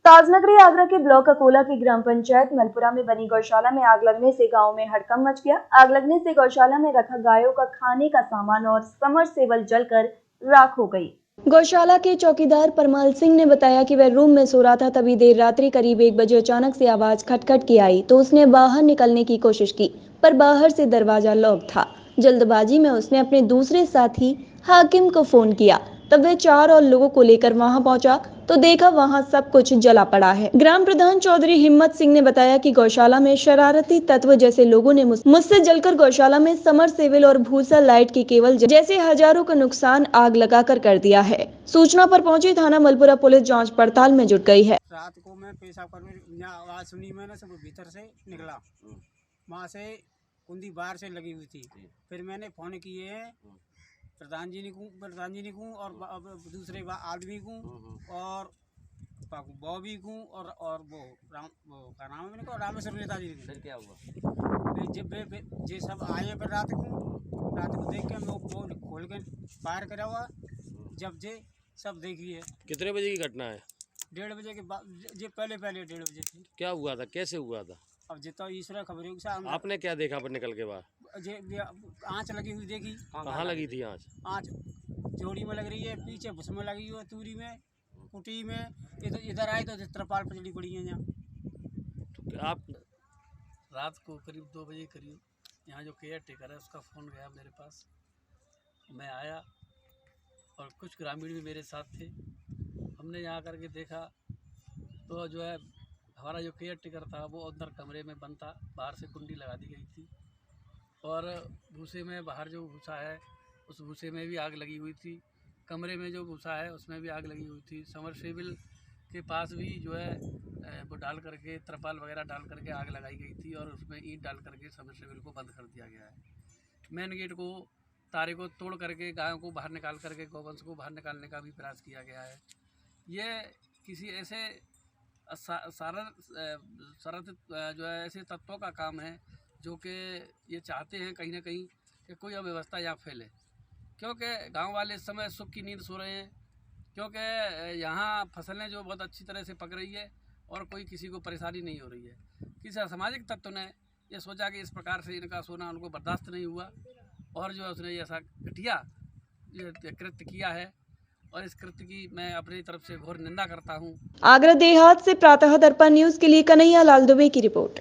ताजनगरी आगरा के ब्लॉक अकोला की ग्राम पंचायत मलपुरा में बनी गौशाला में आग लगने से गांव में हड़कंप मच गया। आग लगने से गौशाला में रखा गायों का खाने का सामान और समरसेबल जलकर राख हो गई। गौशाला के चौकीदार परमाल सिंह ने बताया कि वह रूम में सो रहा था, तभी देर रात्रि करीब 1 बजे अचानक से आवाज खटखट की आई तो उसने बाहर निकलने की कोशिश की, पर बाहर से दरवाजा लॉक था। जल्दबाजी में उसने अपने दूसरे साथी हाकिम को फोन किया, तब वह 4 और लोगों को लेकर वहां पहुंचा तो देखा वहां सब कुछ जला पड़ा है। ग्राम प्रधान चौधरी हिम्मत सिंह ने बताया कि गौशाला में शरारती तत्व जैसे लोगों ने मुझसे जलकर गौशाला में समरसेबल और भूसा लाइट की केबल जैसे हजारों का नुकसान आग लगाकर कर दिया है। सूचना पर पहुंची थाना मलपुरा पुलिस जांच पड़ताल में जुट गई है। रात को मैं पेशाब करने आवाज सुनी, मैंने सब भीतर से निकला, वहाँ से कुंडी बाहर से लगी हुई थी। फिर मैंने फोन किए हैं प्रधान जी को और दूसरे आदमी को और बॉबी को और वो क्या नाम है मैंने कहा रामेश्वर नेताजी को। फिर क्या हुआ? जब ये सब आए फिर रात को देख के हम लोग खोल के बाहर करा हुआ। जब जे सब देखिए। कितने बजे की घटना है? 1:30 बजे के बाद, जे पहले 1:30 बजे थी। क्या हुआ था, कैसे हुआ था? अब जितना ईश्वर खबर है। आपने क्या देखा पर निकल के बाहर? आँच लगी हुई देखी। कहाँ लगी थी आँच? आँच जोड़ी में लग रही है, पीछे भुस में लगी हुई है, तूरी में, कुटी में। इधर आए तो तरपाल पचड़ी पड़ी है यहाँ। तो आप रात को करीब 2 बजे करीब यहाँ जो केयर टेकर है उसका फ़ोन गया मेरे पास। मैं आया और कुछ ग्रामीण भी मेरे साथ थे। हमने यहाँ करके देखा तो जो है हमारा जो केयर टेकर था वो अंदर कमरे में बंद था, बाहर से कुंडी लगा दी गई थी और भूसे में बाहर जो भूसा है उस भूसे में भी आग लगी हुई थी। कमरे में जो भूसा है उसमें भी आग लगी हुई थी। समरसेबल के पास भी जो है वो डाल करके तरपाल वगैरह डाल करके आग लगाई गई थी और उसमें ईंट डाल करके समरसेबल को बंद कर दिया गया है। मेन गेट को तारे को तोड़ करके गायों को बाहर निकाल करके गौवंश को बाहर निकालने का भी प्रयास किया गया है। ये किसी ऐसे शरारत जो है ऐसे तत्वों का काम है जो कि ये चाहते हैं कहीं ना कहीं कि कोई अव्यवस्था यहाँ फैले, क्योंकि गांव वाले इस समय सुख की नींद सो रहे हैं, क्योंकि यहाँ फसलें जो बहुत अच्छी तरह से पक रही है और कोई किसी को परेशानी नहीं हो रही है। किसी असामाजिक तत्व ने ये सोचा कि इस प्रकार से इनका सोना उनको बर्दाश्त नहीं हुआ और जो है उसने ऐसा घटिया कृत्य किया है और इस कृत्य की मैं अपनी तरफ से घोर निंदा करता हूँ। आगरा देहात से प्रातः दर्पण न्यूज के लिए कन्हैया लाल दुबे की रिपोर्ट।